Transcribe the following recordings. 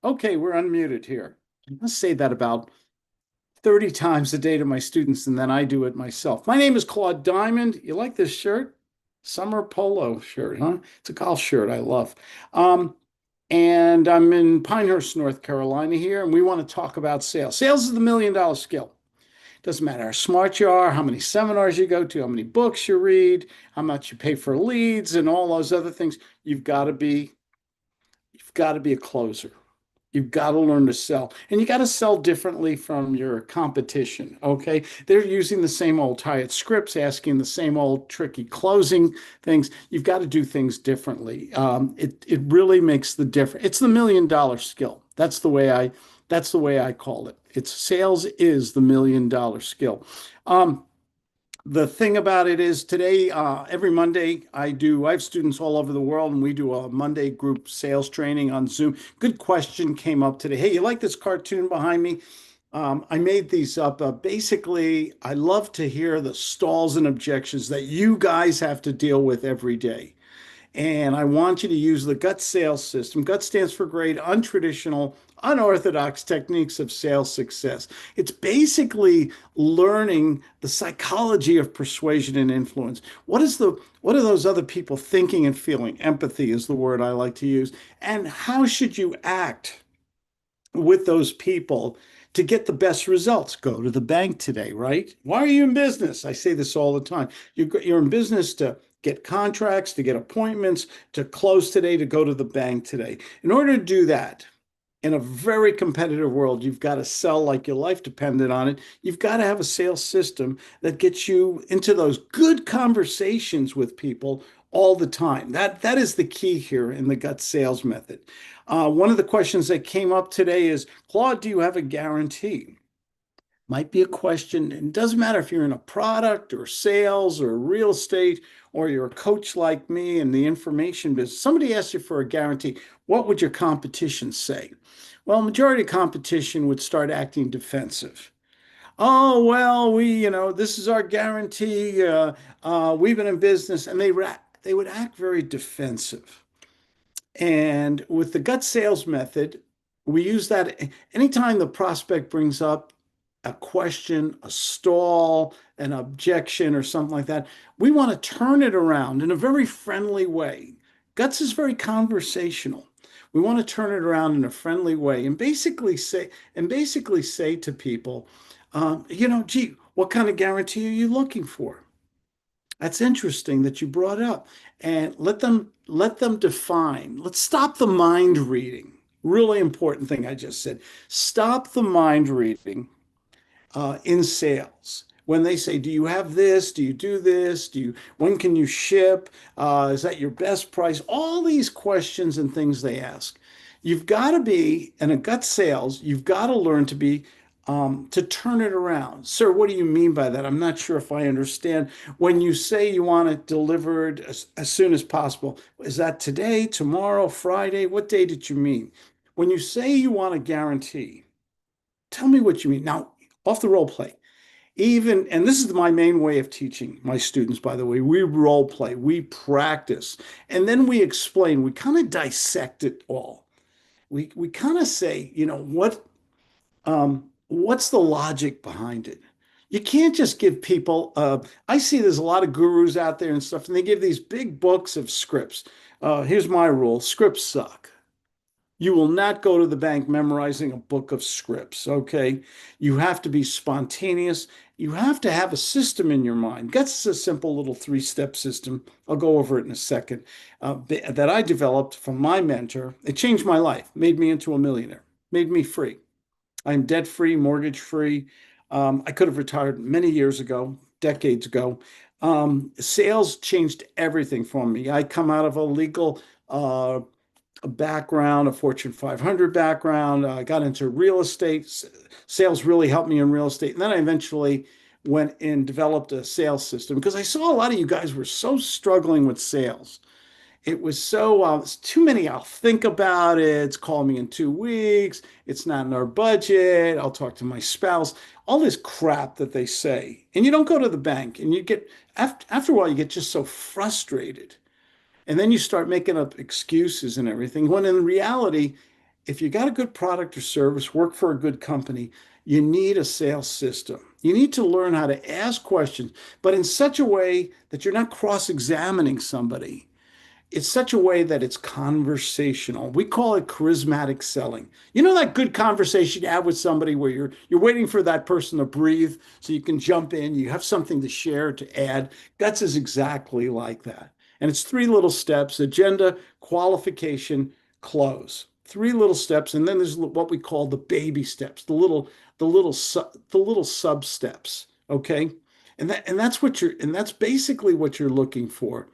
Okay, we're unmuted here. I say that about 30 times a day to my students, and then I do it myself. My name is Claude Diamond. You like this shirt? Summer polo shirt, huh? It's a golf shirt I love. Um, and I'm in Pinehurst, North Carolina here, and we want to talk about sales. Sales is the million-dollar skill. Doesn't matter how smart you are, how many seminars you go to, how many books you read, how much you pay for leads, and all those other things. You've got to be a closer. You've got to learn to sell, and you got to sell differently from your competition. Okay. They're using the same old tired scripts, asking the same old tricky closing things. You've got to do things differently. It really makes the difference. It's the million-dollar skill. That's the way I call it. It's sales is the million-dollar skill. Um, the thing about it is today, every Monday, I have students all over the world, and we do a Monday group sales training on Zoom. Good question came up today. Hey, you like this cartoon behind me? I made these up. Basically, I love to hear the stalls and objections that you guys have to deal with every day. And I want you to use the GUT sales system. GUT stands for great, untraditional, unorthodox techniques of sales success. It's basically learning the psychology of persuasion and influence. What are those other people thinking and feeling? Empathy is the word I like to use. And how should you act with those people to get the best results? Go to the bank today, right? Why are you in business? I say this all the time. You're in business to get contracts, to get appointments, to close today, to go to the bank today. In order to do that, in a very competitive world, you've got to sell like your life depended on it. You've got to have a sales system that gets you into those good conversations with people all the time. That is the key here in the gut sales method. One of the questions that came up today is, Claude, do you have a guarantee? Might be a question. It doesn't matter if you're in a product or sales or real estate, or you're a coach like me in the information business. Somebody asks you for a guarantee. What would your competition say? Well, majority of competition would start acting defensive. Oh, well, this is our guarantee. We've been in business, and they would act very defensive. And with the gut sales method, we use that anytime the prospect brings up a question, a stall, an objection, or something like that. We want to turn it around in a very friendly way. Guts is very conversational. We want to turn it around in a friendly way and basically say to people, gee, what kind of guarantee are you looking for? That's interesting that you brought up. And let them define. Let's stop the mind reading. Really important thing I just said. Stop the mind reading in sales. When they say, "Do you have this? Do you do this? When can you ship? Is that your best price?" All these questions and things they ask. You've got to be, in a gut sales, you've got to learn to turn it around. Sir, what do you mean by that? I'm not sure if I understand. When you say you want it delivered as soon as possible, is that today, tomorrow, Friday? What day did you mean? When you say you want a guarantee, tell me what you mean. Now, off the role play, and this is my main way of teaching my students, by the way, we role play, we practice, and then we explain, we kind of dissect it all. We kind of say, what's the logic behind it? You can't just give people, I see there's a lot of gurus out there and stuff, and they give these big books of scripts. Here's my rule: scripts suck. You will not go to the bank memorizing a book of scripts, okay? You have to be spontaneous. You have to have a system in your mind. That's a simple little three-step system. I'll go over it in a second. That I developed from my mentor. It changed my life, made me into a millionaire, made me free. I'm debt-free, mortgage-free. I could have retired many years ago, decades ago. Sales changed everything for me. I come out of a legal a background, a Fortune 500 background. I got into real estate. Sales really helped me in real estate. And then I eventually went and developed a sales system because I saw a lot of you guys were so struggling with sales. It was so, it's too many. I'll think about it. Call me in 2 weeks. It's not in our budget. I'll talk to my spouse. All this crap that they say. And you don't go to the bank and after a while, you get just so frustrated. And then you start making up excuses and everything, when in reality, if you got a good product or service, work for a good company, you need a sales system. You need to learn how to ask questions, but in such a way that you're not cross-examining somebody. It's such a way that it's conversational. We call it charismatic selling. You know that good conversation you have with somebody where you're waiting for that person to breathe so you can jump in, you have something to share, to add. Guts is exactly like that. And it's three little steps: agenda, qualification, close. Three little steps, and then there's what we call the baby steps, the little sub steps. Okay. And that's basically what you're looking for,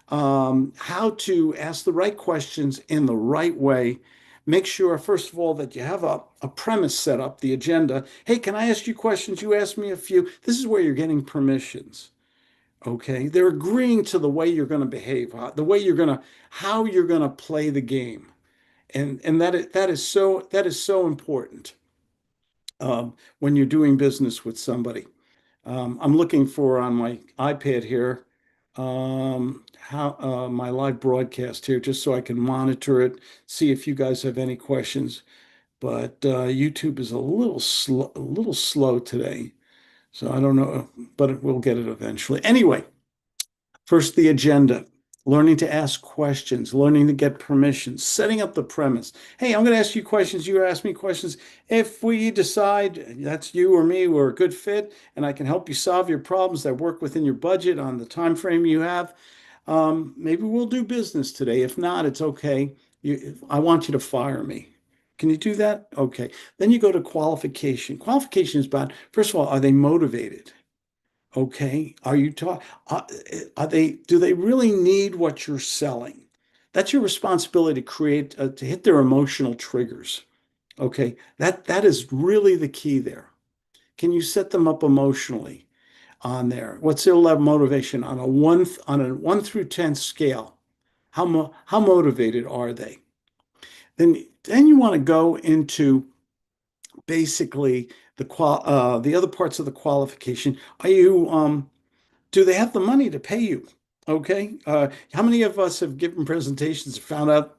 how to ask the right questions in the right way. Make sure, first of all, that you have a premise set up, the agenda. Hey, can I ask you questions? You ask me a few. This is where you're getting permissions. Okay. They're agreeing to the way you're going to behave, the way how you're going to play the game. And that is so important when you're doing business with somebody. I'm looking for on my iPad here, how my live broadcast here, just so I can monitor it, see if you guys have any questions. But YouTube is a little slow today, so I don't know, but we'll get it eventually. Anyway, first, the agenda, learning to ask questions, learning to get permissions, setting up the premise. Hey, I'm going to ask you questions. You ask me questions. If we decide that's you or me, we're a good fit, and I can help you solve your problems that work within your budget on the time frame you have, maybe we'll do business today. If not, it's okay. I want you to fire me. Can you do that? Okay. Then you go to qualification. Qualification is about, first of all, are they motivated? Okay. Are they, do they really need what you're selling? That's your responsibility to create, to hit their emotional triggers. Okay. That is really the key there. Can you set them up emotionally on there? What's their level of motivation on on a 1 through 10 scale? How motivated are they? Then you want to go into basically the other parts of the qualification. Do they have the money to pay you? Okay. How many of us have given presentations and found out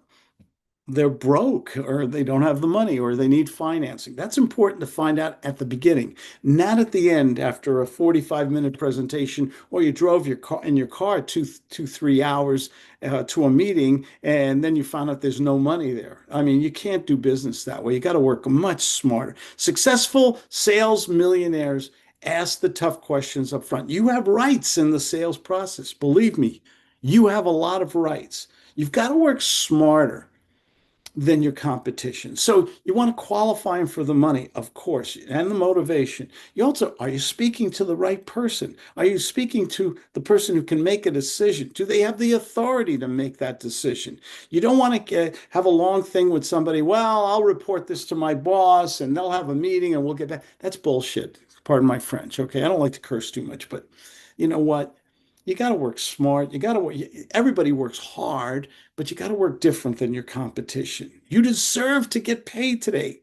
they're broke or they don't have the money or they need financing? That's important to find out at the beginning, not at the end after a 45-minute presentation, or you drove your car 3 hours to a meeting and then you found out there's no money there. I mean, you can't do business that way. You got to work much smarter. Successful sales millionaires ask the tough questions up front. You have rights in the sales process. Believe me, you have a lot of rights. You've got to work smarter than your competition. So you want to qualify them for the money, of course, and the motivation. You also, are you speaking to the right person? Are you speaking to the person who can make a decision? Do they have the authority to make that decision? You don't want to have a long thing with somebody, well, I'll report this to my boss and they'll have a meeting and we'll get back. That's bullshit. Pardon my French. Okay. I don't like to curse too much, but you know what? You got to work smart. You got to work. Everybody works hard, but you got to work different than your competition. You deserve to get paid today.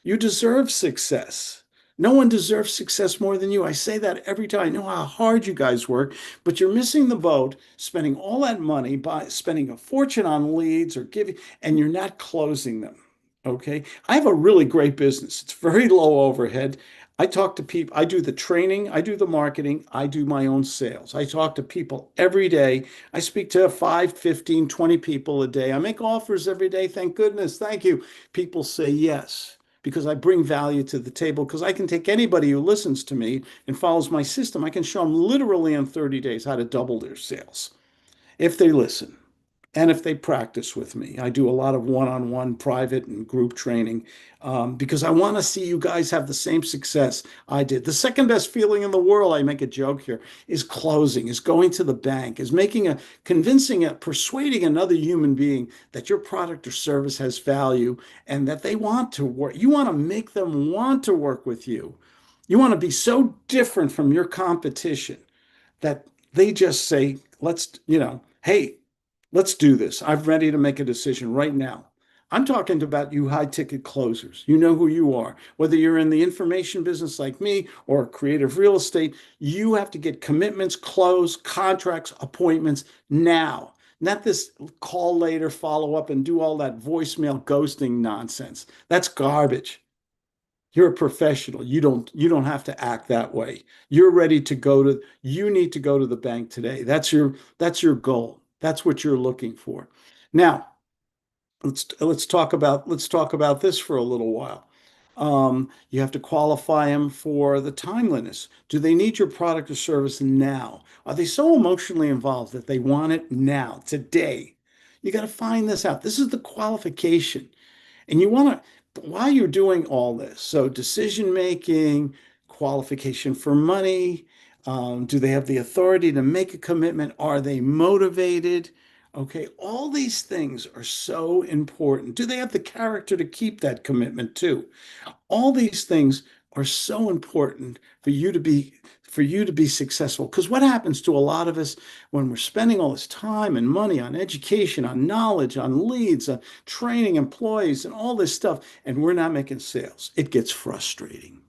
You deserve success. No one deserves success more than you. I say that every time. I know how hard you guys work, but you're missing the boat, spending all that money by spending a fortune on leads or giving, and you're not closing them. Okay. I have a really great business. It's very low overhead. I talk to people, I do the training, I do the marketing, I do my own sales. I talk to people every day. I speak to 5, 15, 20 people a day. I make offers every day. Thank goodness. Thank you. People say yes because I bring value to the table, because I can take anybody who listens to me and follows my system. I can show them literally in 30 days how to double their sales if they listen. And if they practice with me. I do a lot of one-on-one private and group training, because I want to see you guys have the same success I did. The second best feeling in the world, I make a joke here, is closing, is going to the bank, is persuading another human being that your product or service has value and that they want to work. You want to make them want to work with you. You want to be so different from your competition that they just say, hey, let's do this. I'm ready to make a decision right now. I'm talking about you high ticket closers. You know who you are. Whether you're in the information business like me or creative real estate, you have to get commitments, close, contracts, appointments now. not this call later, follow up, and do all that voicemail ghosting nonsense. That's garbage. You're a professional. You don't have to act that way. You're ready to go to, you need to go to the bank today. That's your goal. That's what you're looking for. Now, let's talk about this for a little while. You have to qualify them for the timeliness. Do they need your product or service now? Are they so emotionally involved that they want it now, today? You got to find this out. This is the qualification. And you want to, while you're doing all this, so decision making, qualification for money, do they have the authority to make a commitment? Are they motivated? Okay, all these things are so important. Do they have the character to keep that commitment too? All these things are so important for you to be successful. Because what happens to a lot of us when we're spending all this time and money on education, on knowledge, on leads, on training employees, and all this stuff, and we're not making sales? It gets frustrating.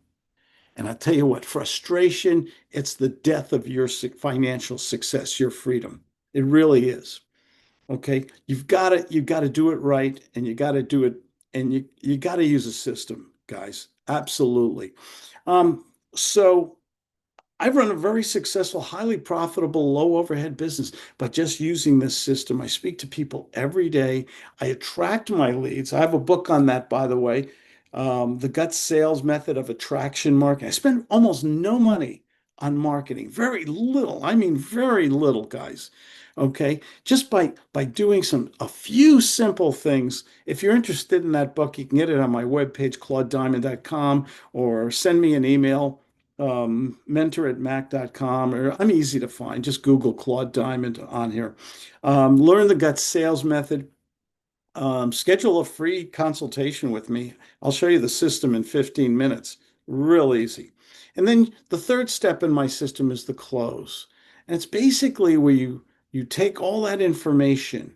And I tell you what, frustration, it's the death of your financial success, your freedom. It really is. Okay, you've got to do it right, and you got to do it, and you got to use a system, guys. Absolutely. So I've run a very successful, highly profitable, low overhead business by just using this system. I speak to people every day. I attract my leads. I have a book on that, by the way, the gut sales method of attraction marketing. I spend almost no money on marketing, very little. I mean, very little, guys. Okay, just by doing a few simple things. If you're interested in that book, you can get it on my webpage, claudediamond.com, or send me an email, mentor@mac.com, or I'm easy to find. Just Google Claude Diamond on here. Learn the gut sales method. Schedule a free consultation with me. I'll show you the system in 15 minutes. Real easy. And then the third step in my system is the close. And it's basically where you take all that information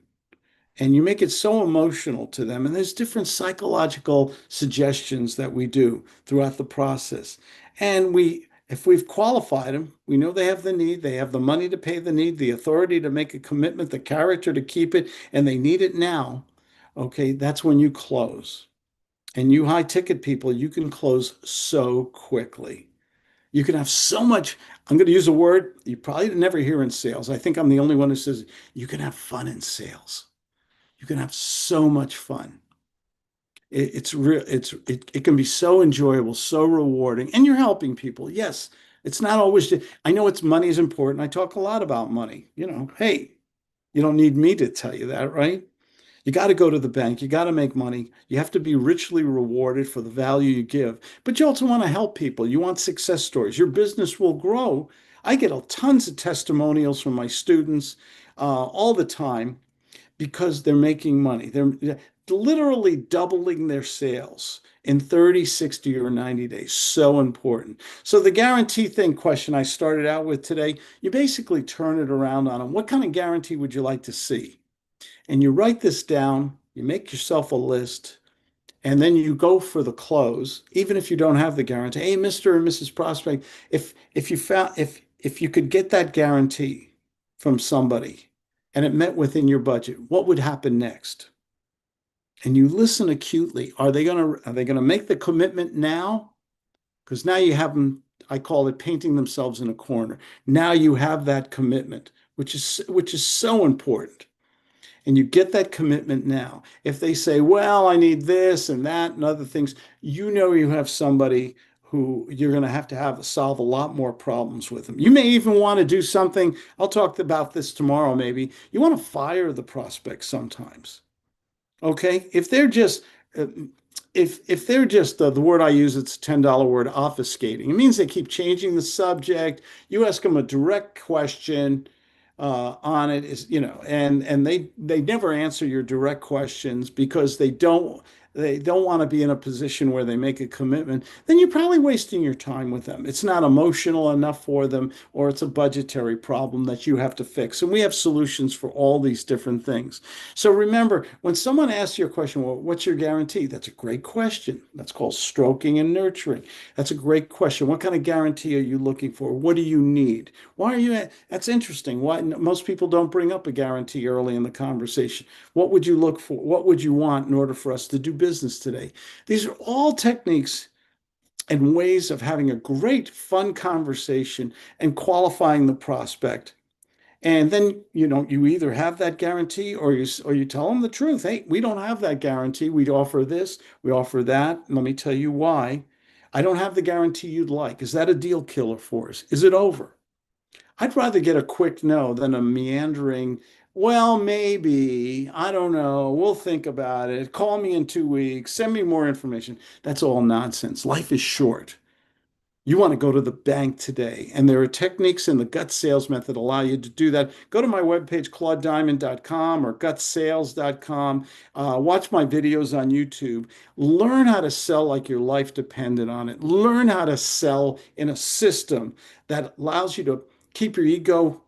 and you make it so emotional to them. And there's different psychological suggestions that we do throughout the process. And if we've qualified them, we know they have the need, they have the money to pay the need, the authority to make a commitment, the character to keep it, and they need it now. Okay, that's when you close. And you high ticket people, you can close so quickly. You can have so much. I'm going to use a word you probably never hear in sales. I think I'm the only one who says you can have fun in sales. You can have so much fun. It's real. It can be so enjoyable, so rewarding, and you're helping people. Yes, it's not always. I know it's money is important. I talk a lot about money. Hey, you don't need me to tell you that, right? You got to go to the bank. You got to make money. You have to be richly rewarded for the value you give. But you also want to help people. You want success stories. Your business will grow. I get tons of testimonials from my students all the time because they're making money. They're literally doubling their sales in 30, 60, or 90 days. So important. So the guarantee thing question I started out with today, you basically turn it around on them. What kind of guarantee would you like to see? And you write this down, you make yourself a list, and then you go for the close, even if you don't have the guarantee. Hey, Mr. and Mrs. Prospect, if you could get that guarantee from somebody and it met within your budget, what would happen next? And you listen acutely. Are they gonna make the commitment now? Because now you have them, I call it painting themselves in a corner. Now you have that commitment, which is so important. And you get that commitment now. If they say, well, I need this and that and other things, you have somebody who you're going to have solve a lot more problems with them. You may even want to do something. I'll talk about this tomorrow, maybe. You want to fire the prospect sometimes. Okay. Uh, if they're just the word I use, it's a $10 word, obfuscating. It means they keep changing the subject. You ask them a direct question on it, and they never answer your direct questions because they don't. they don't want to be in a position where they make a commitment, then you're probably wasting your time with them. It's not emotional enough for them, or it's a budgetary problem that you have to fix. And we have solutions for all these different things. So remember, when someone asks you a question, well, what's your guarantee? That's a great question. That's called stroking and nurturing. That's a great question. What kind of guarantee are you looking for? What do you need? Why are you? That's interesting. Why most people don't bring up a guarantee early in the conversation. What would you look for? What would you want in order for us to do business today? These are all techniques and ways of having a great, fun conversation and qualifying the prospect. And then, you either have that guarantee or you tell them the truth. Hey, we don't have that guarantee. We offer this, we offer that. Let me tell you why. I don't have the guarantee you'd like. Is that a deal killer for us? Is it over? I'd rather get a quick no than a meandering, well, maybe, I don't know, we'll think about it. Call me in 2 weeks, send me more information. That's all nonsense. Life is short. You want to go to the bank today. And there are techniques in the gut sales method that allow you to do that. Go to my webpage, claudediamond.com or gutsales.com. Watch my videos on YouTube. Learn how to sell like your life depended on it. Learn how to sell in a system that allows you to keep your ego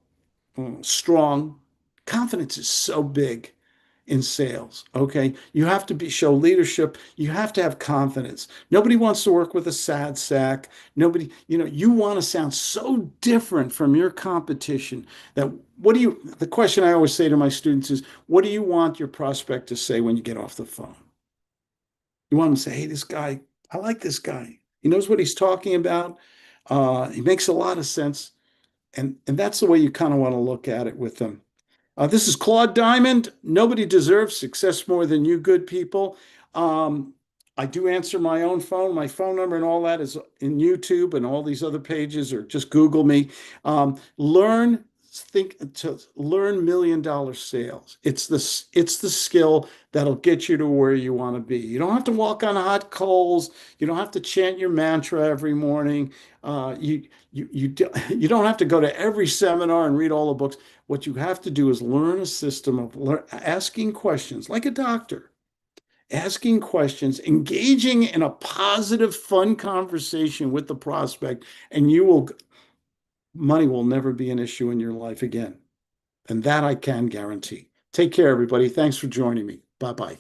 strong. Confidence is so big in sales. Okay. You have to show leadership. You have to have confidence. Nobody wants to work with a sad sack. Nobody, you want to sound so different from your competition that the question I always say to my students is, what do you want your prospect to say when you get off the phone? You want them to say, hey, this guy, I like this guy. He knows what he's talking about. He makes a lot of sense. And that's the way you kind of want to look at it with them. This is Claude Diamond. Nobody deserves success more than you, good people. Um, I do answer my own phone. My phone number and all that is in YouTube and all these other pages, or just Google me. Learn $1 million sales. It's the skill that'll get you to where you want to be. You don't have to walk on hot coals. You don't have to chant your mantra every morning. You don't have to go to every seminar and read all the books. What you have to do is learn a system of asking questions like a doctor, asking questions, engaging in a positive, fun conversation with the prospect, and money will never be an issue in your life again. And that I can guarantee. Take care, everybody. Thanks for joining me. Bye bye.